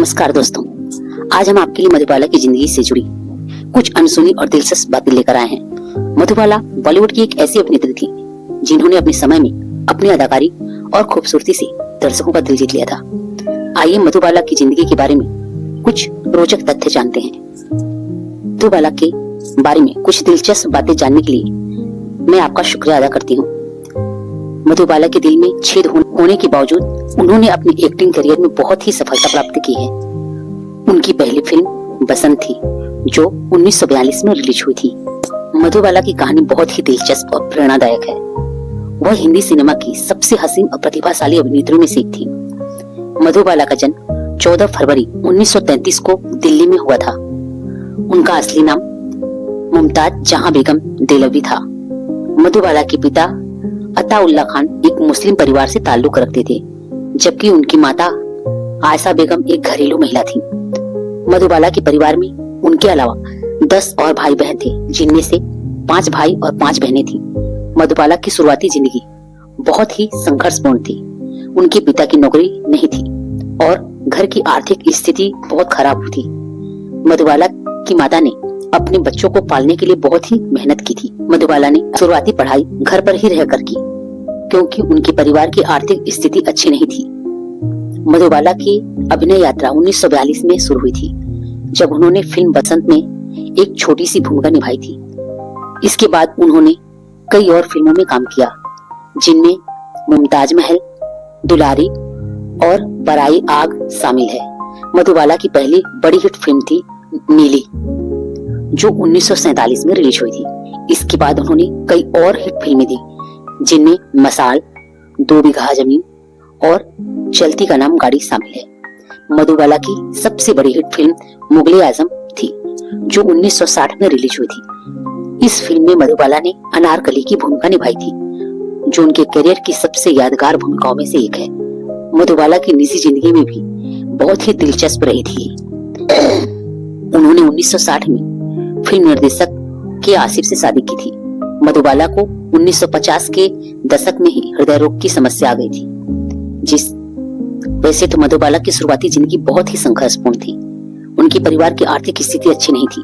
नमस्कार दोस्तों, आज हम आपके लिए मधुबाला की जिंदगी से जुड़ी कुछ अनसुनी और दिलचस्प बातें लेकर आए हैं। मधुबाला बॉलीवुड की एक ऐसी अभिनेत्री थी जिन्होंने अपने समय में अपनी अदाकारी और खूबसूरती से दर्शकों का दिल जीत लिया था। आइए मधुबाला की जिंदगी के बारे में कुछ रोचक तथ्य जानते हैं। मधुबाला के बारे में कुछ दिलचस्प बातें जानने के लिए मैं आपका शुक्रिया अदा करती हूँ। मधुबाला के दिल में छेद होने के बावजूद उन्होंने अपने एक्टिंग करियर में बहुत ही सफलता प्राप्त की है। उनकी पहली फिल्म बसंत थी जो 1942 में रिलीज हुई थी। मधुबाला की कहानी बहुत ही दिलचस्प और प्रेरणादायक है। वह हिंदी सिनेमा की सबसे हसीन और प्रतिभाशाली अभिनेत्रियों में से एक थी। मधुबाला का जन्म 14 फरवरी 1933 को दिल्ली में हुआ था। उनका असली नाम मुमताज जहां बेगम देहलवी था। मधुबाला के पिता अताउल्ला खान एक मुस्लिम परिवार से ताल्लुक रखते थे, जबकि उनकी माता आयशा बेगम एक घरेलू महिला थी। मधुबाला के परिवार में उनके अलावा 10 और भाई बहन थे, जिनमें से 5 भाई और 5 बहनें थीं। मधुबाला की शुरुआती जिंदगी बहुत ही संघर्षपूर्ण थी। उनके पिता की नौकरी नहीं थी और घर की आर्थिक स्थिति बहुत खराब थी। मधुबाला की माता ने अपने बच्चों को पालने के लिए बहुत ही मेहनत की थी। मधुबाला ने शुरुआती पढ़ाई घर पर ही रहकर की, क्योंकि उनके परिवार की आर्थिक स्थिति अच्छी नहीं थी। मधुबाला की अभिनय यात्रा 1942 में शुरू हुई थी, जब उन्होंने फिल्म बसंत में एक छोटी सी भूमिका निभाई थी। इसके बाद उन्होंने कई और फिल्मों में काम किया, जिनमें मुमताज महल, दुलारी और पराई आग शामिल है। मधुबाला की पहली बड़ी हिट फिल्म थी नीली, जो 1947 में रिलीज हुई थी। इसके बाद उन्होंने कई और हिट फिल्में दी, जिनमें मसाल, 2 बीघा जमीन और चलती का नाम गाड़ी शामिल है। मधुबाला की सबसे बड़ी हिट फिल्म मुगल-ए-आजम थी, जो 1960 में रिलीज हुई थी। इस फिल्म में मधुबाला ने अनारकली की भूमिका निभाई थी, जो उनके करियर की सबसे यादगार भूमिकाओं में से एक है। मधुबाला की निजी जिंदगी में भी बहुत ही दिलचस्प रही थी। उन्होंने 1960 में फिल्म निर्देशक के आसिफ से शादी की थी। मधुबाला को 1950 के दशक में ही हृदय रोग की समस्या आ गई थी। वैसे तो मधुबाला की शुरुआती जिंदगी बहुत ही संघर्षपूर्ण थी। उनके परिवार की आर्थिक स्थिति अच्छी नहीं थी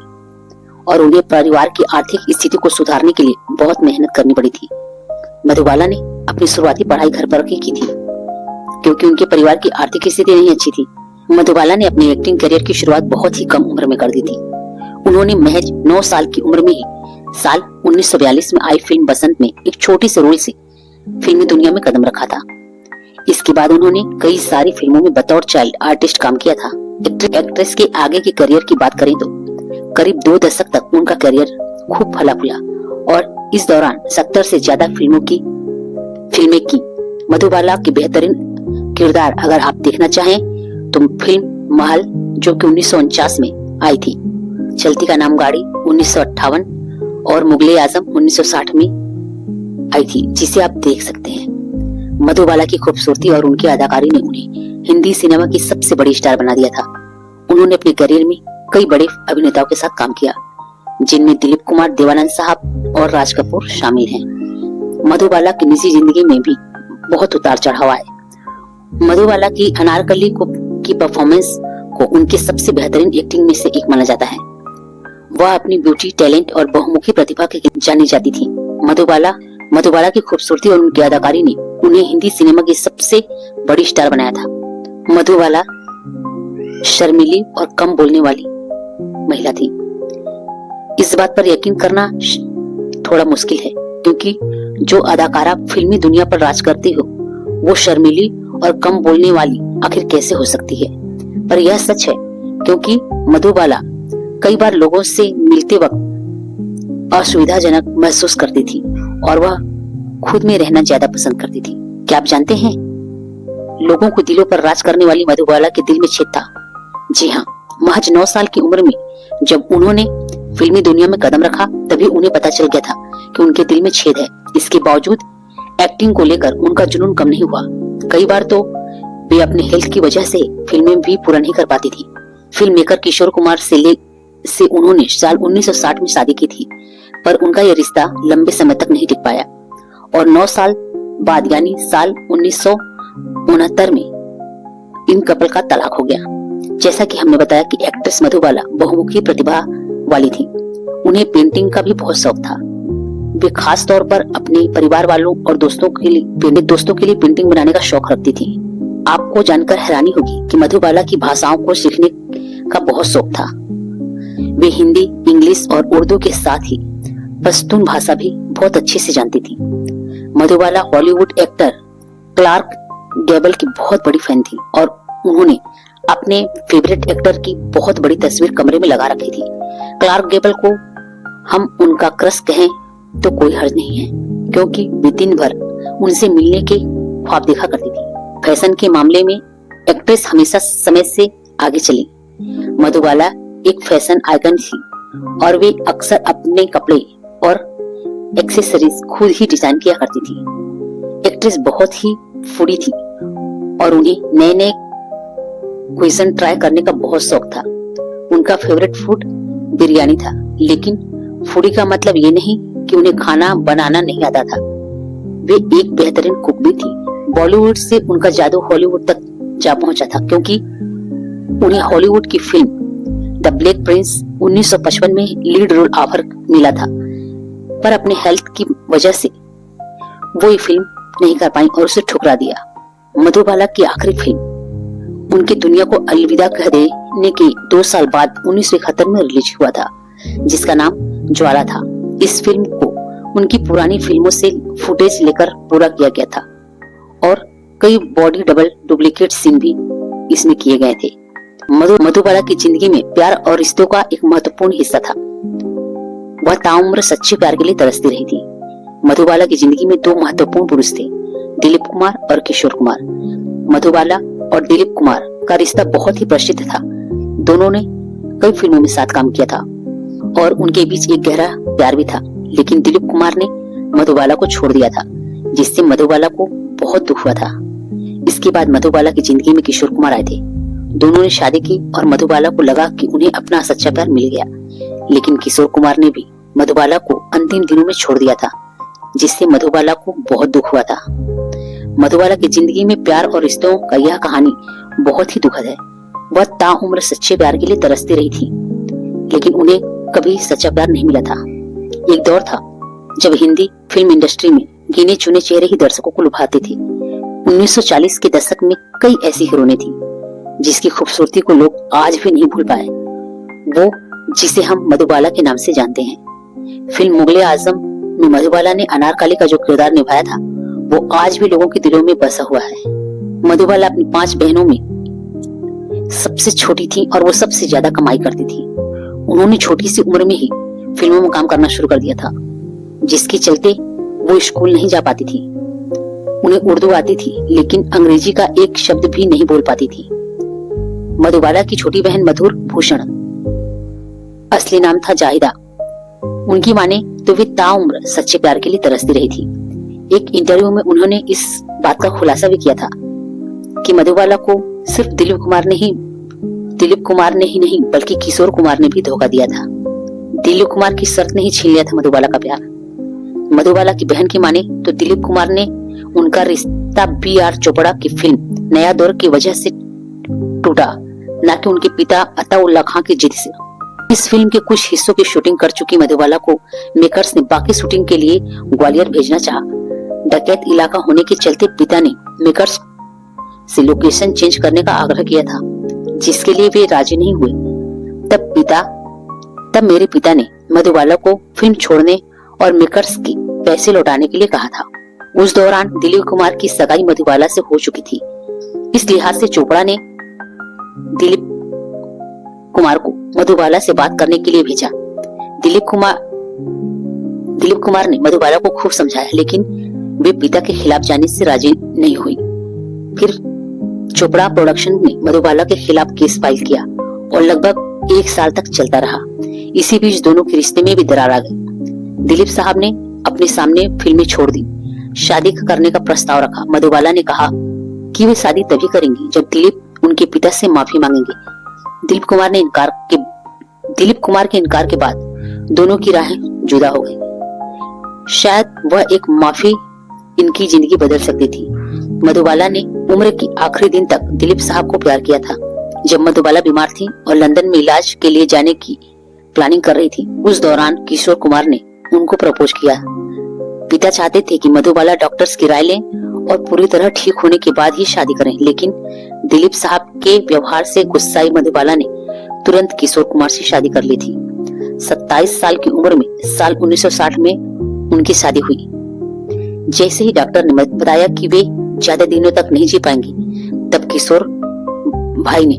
और उन्हें परिवार की आर्थिक स्थिति को सुधारने के लिए बहुत मेहनत करनी पड़ी थी। मधुबाला ने अपनी शुरुआती पढ़ाई घर पर ही की थी, क्योंकि उनके परिवार की आर्थिक स्थिति नहीं अच्छी थी। मधुबाला ने अपने एक्टिंग करियर की शुरुआत बहुत ही कम उम्र में कर दी थी। उन्होंने महज 9 साल की उम्र में ही साल 1942 में आई फिल्म बसंत में एक छोटी से रोल से फिल्मी दुनिया में कदम रखा था। इसके बाद उन्होंने कई सारी फिल्मों में बतौर चाइल्ड आर्टिस्ट काम किया था। एक्ट्रेस के आगे के करियर की बात करें तो करीब 2 दशक तक उनका करियर खूब फला फूला और इस दौरान 70 से ज्यादा फिल्में की। मधुबाला के बेहतरीन किरदार अगर आप देखना चाहें तो फिल्म महल, जो कि 1949 में आई थी, चलती का नाम गाड़ी 1958 और मुगल-ए-आजम 1960 में आई थी, जिसे आप देख सकते हैं। मधुबाला की खूबसूरती और उनकी अदाकारी ने उन्हें हिंदी सिनेमा की सबसे बड़ी स्टार बना दिया था। उन्होंने अपने करियर में कई बड़े अभिनेताओं के साथ काम किया, जिनमें दिलीप कुमार, देवानंद साहब और राज कपूर शामिल हैं। मधुबाला की निजी जिंदगी में भी बहुत उतार चढ़ाव आए। मधुबाला की अनारकली की परफॉर्मेंस को उनके सबसे बेहतरीन एक्टिंग में से एक माना जाता है। वह अपनी ब्यूटी, टैलेंट और बहुमुखी प्रतिभा के लिए जानी जाती थी। मधुबाला की खूबसूरती और उनकी अदाकारी ने उन्हें हिंदी सिनेमा की सबसे बड़ी स्टार बनाया था। मधुबाला शर्मीली और कम बोलने वाली महिला थी। इस बात पर यकीन करना थोड़ा मुश्किल है, क्योंकि जो अदाकारा फिल्मी दुनिया पर राज करती हो, वो शर्मीली और कम बोलने वाली आखिर कैसे हो सकती है। पर यह सच है, क्योंकि मधुबाला कई बार लोगों से मिलते वक्त असुविधाजनक महसूस करती थी और वह खुद में रहना ज्यादा पसंद करती थी। क्या आप जानते हैं, लोगों को दिलों पर राज करने वाली मधुबाला के दिल में छेद था। जी हाँ, महज 9 साल की उम्र में जब उन्होंने फिल्मी दुनिया में कदम रखा, तभी उन्हें पता चल गया था कि उनके दिल में छेद है। इसके बावजूद एक्टिंग को लेकर उनका जुनून कम नहीं हुआ। कई बार तो वे अपने हेल्थ की वजह से फिल्में भी पूरा नहीं कर पाती थी। फिल्म मेकर किशोर कुमार से उन्होंने साल 1960 में शादी की थी, पर उनका यह रिश्ता लंबे समय तक नहीं टिक पाया और 9 साल बाद यानी साल 1969 में इन कपल का तलाक हो गया। जैसा कि हमने बताया कि एक्ट्रेस मधुबाला बहुमुखी प्रतिभा वाली थी। उन्हें पेंटिंग का भी बहुत शौक था। वे खास तौर पर अपने परिवार वालों और दोस्तों के लिए पेंटिंग बनाने का शौक रखती थी। आपको जानकर हैरानी होगी कि मधुबाला की भाषाओं को सीखने का बहुत शौक था। वे हिंदी, इंग्लिश और उर्दू के साथ ही पश्तून भाषा भी बहुत अच्छे से जानती थी। मधुबाला हॉलीवुड एक्टर क्लार्क गैबल की बहुत बड़ी फैन थी और उन्होंने अपने फेवरेट एक्टर की बहुत बड़ी तस्वीर कमरे में लगा रखी थी। क्लार्क गैबल को हम उनका क्रश कहें तो कोई हर्ज नहीं है, क्योंकि वे दिन भर उनसे मिलने के ख्वाब देखा करती थी। फैशन के मामले में एक्ट्रेस हमेशा समय से आगे चली। मधुबाला एक फैशन आइकन थी और वे अक्सर अपने कपड़े और एक्सेसरीज खुद ही डिजाइन किया करती थी। एक्ट्रेस बहुत ही फूडी थी और उन्हें नए नए क्विज़न ट्राई करने का बहुत शौक था। उनका फेवरेट फूड बिरयानी था, लेकिन फूडी का मतलब ये नहीं कि उन्हें खाना बनाना नहीं आता था। वे एक बेहतरीन कुक भी थी। बॉलीवुड से उनका जादू हॉलीवुड तक जा पहुंचा था, क्योंकि उन्हें हॉलीवुड की फिल्म द ब्लैक प्रिंस 1955 में लीड रोल ऑफर मिला था, पर अपने हेल्थ की वजह से वो ये फिल्म नहीं कर पाई और उसे ठुकरा दिया। मधुबाला की आखिरी फिल्म उनकी दुनिया को अलविदा कह देने के 2 साल बाद 1971 में रिलीज हुआ था, जिसका नाम ज्वाला था। इस फिल्म को उनकी पुरानी फिल्मों से फुटेज लेकर पूरा किया गया था और कई बॉडी डबल डुप्लीकेट सीन भी इसमें किए गए थे। मधुबाला की जिंदगी में प्यार और रिश्तों का एक महत्वपूर्ण हिस्सा था। वह ताउम्र सच्चे प्यार के लिए तरसती रही थी। मधुबाला की जिंदगी में 2 महत्वपूर्ण पुरुष थे, दिलीप कुमार और किशोर कुमार। मधुबाला और दिलीप कुमार का रिश्ता बहुत ही प्रसिद्ध था। दोनों ने कई फिल्मों में साथ काम किया था और उनके बीच एक गहरा प्यार भी था, लेकिन दिलीप कुमार ने मधुबाला को छोड़ दिया था, जिससे मधुबाला को बहुत दुख हुआ था। इसके बाद मधुबाला की जिंदगी में किशोर कुमार आए थे। दोनों ने शादी की और मधुबाला को लगा कि उन्हें अपना सच्चा प्यार मिल गया, लेकिन किशोर कुमार ने भी मधुबाला को अंतिम दिनों में छोड़ दिया था, जिससे मधुबाला को बहुत दुख हुआ था। मधुबाला की जिंदगी में प्यार और रिश्तों का यह कहानी बहुत ही दुखद है। वह ताउम्र सच्चे प्यार के लिए तरसती रही थी, लेकिन उन्हें कभी सच्चा प्यार नहीं मिला था। एक दौर था जब हिंदी फिल्म इंडस्ट्री में गिने चुने चेहरे ही दर्शकों को लुभाते थे। 1940 के दशक में कई ऐसी हीरोइनें थी जिसकी खूबसूरती को लोग आज भी नहीं भूल पाए, वो जिसे हम मधुबाला के नाम से जानते हैं। फिल्म मुगले आजम में मधुबाला ने अनारकली का जो किरदार निभाया था, वो आज भी लोगों के दिलों में बसा हुआ है। मधुबाला अपनी 5 बहनों में सबसे छोटी थी और वो सबसे ज्यादा कमाई करती थी। उन्होंने छोटी सी उम्र में ही फिल्मों में काम करना शुरू कर दिया था, जिसके चलते वो स्कूल नहीं जा पाती थी। उन्हें उर्दू आती थी, लेकिन अंग्रेजी का एक शब्द भी नहीं बोल पाती थी। मधुबाला की छोटी बहन मधुर भूषण, असली नाम था जाहिदा। उनकी माने तो वे ताउम्र सच्चे प्यार के लिए तरसती रही थी। एक इंटरव्यू में उन्होंने इस बात का खुलासा भी किया था कि मधुबाला को सिर्फ दिलीप कुमार ने ही नहीं बल्कि किशोर कुमार ने भी धोखा दिया था। दिलीप कुमार की शर्त ने ही छीन लिया था मधुबाला का प्यार। मधुबाला की बहन की माने तो दिलीप कुमार ने उनका रिश्ता B.R. चोपड़ा की फिल्म नया दौर की वजह से टूटा, न कि उनके पिता अताउल्लाह खां की जिद से। इस फिल्म के कुछ हिस्सों की शूटिंग कर चुकी मधुबाला को मेकर्स ने बाकी शूटिंग के लिए ग्वालियर भेजना चाहा। डकैत इलाका होने के चलते पिता ने मेकर्स से लोकेशन चेंज करने का आग्रह किया था, जिसके लिए वे राजी नहीं हुए। तब मेरे पिता ने मधुबाला को फिल्म छोड़ने और मेकर्स के पैसे लौटाने के लिए कहा था। उस दौरान दिलीप कुमार की सगाई मधुबाला से हो चुकी थी। इस लिहाज से चोपड़ा ने दिलीप कुमार को मधुबाला से बात करने के लिए भेजा। दिलीप कुमार ने मधुबाला को खूब समझाया, लेकिन वे पिता के खिलाफ जाने से राजी नहीं हुई। फिर चोपड़ा प्रोडक्शन ने मधुबाला के खिलाफ केस फाइल किया और लगभग 1 साल तक चलता रहा। इसी बीच दोनों के रिश्ते में भी दरार आ गई। दिलीप साहब ने अपने सामने फिल्में छोड़ दी, शादी करने का प्रस्ताव रखा। मधुबाला ने कहा कि वे शादी तभी करेंगी जब दिलीप उनके पिता से माफी मांगेंगे। दिलीप कुमार के इनकार के बाद दोनों की राहें जुदा हो गई। शायद वह एक माफी इनकी जिंदगी बदल सकती थी। मधुबाला ने उम्र की आखिरी दिन तक दिलीप साहब को प्यार किया था, जब मधुबाला बीमार थी और लंदन में इलाज के लिए जाने की प्लानिंग कर रही थी, उस दौरान किशोर कुमार ने उनको प्रपोज किया। पिता चाहते थे कि मधुबाला डॉक्टर्स की राय लें और पूरी तरह ठीक होने के बाद ही शादी करें, लेकिन दिलीप साहब के व्यवहार से गुस्साई मधुबाला ने तुरंत किशोर कुमार से शादी कर ली थी। 27 साल की उम्र में साल 1960 में उनकी शादी हुई। जैसे ही डॉक्टर ने बताया कि वे ज्यादा दिनों तक नहीं जी पाएंगी, तब किशोर भाई ने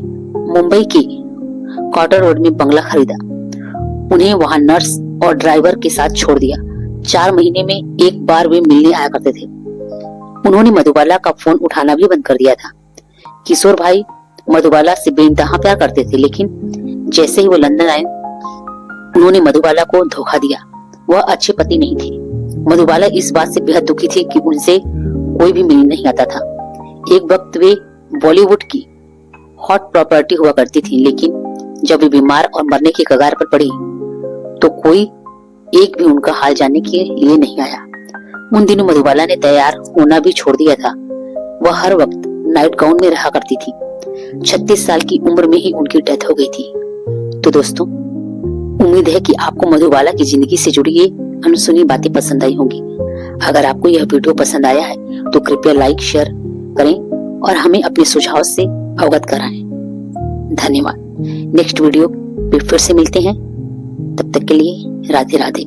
मुंबई की क्वार्टर रोड में बंगला खरीदा। उन्हें वहां नर्स और ड्राइवर के साथ छोड़ दिया। 4 महीने में एक बार वे मिलने आया करते थे। उन्होंने मधुबाला का फोन उठाना भी बंद कर दिया था। किशोर भाई मधुबाला से बेइंतहा प्यार करते थे, लेकिन जैसे ही वो लंदन आए, उन्होंने मधुबाला को धोखा दिया। वह अच्छे पति नहीं थे। मधुबाला इस बात से बेहद दुखी थी कि उनसे कोई भी मिलने नहीं आता था। एक वक्त वे बॉलीवुड की हॉट प्रॉपर्टी हुआ करती थी, लेकिन जब वे बीमार और मरने की कगार पर पड़ी तो कोई एक भी उनका हाल जानने के लिए नहीं आया। उन दिनों मधुबाला ने तैयार होना भी छोड़ दिया था। वह हर वक्त नाइट गाउन में रहा करती थी। 36 साल की उम्र में ही उनकी डेथ हो गई थी। तो दोस्तों, उम्मीद है कि आपको मधुबाला की जिंदगी से जुड़ी ये अनसुनी बातें पसंद आई होंगी। अगर आपको यह वीडियो पसंद आया है तो कृपया लाइक शेयर करें और हमें अपने सुझाव से अवगत कराएं। धन्यवाद। नेक्स्ट वीडियो फिर से मिलते हैं। तब तक के लिए राधे राधे।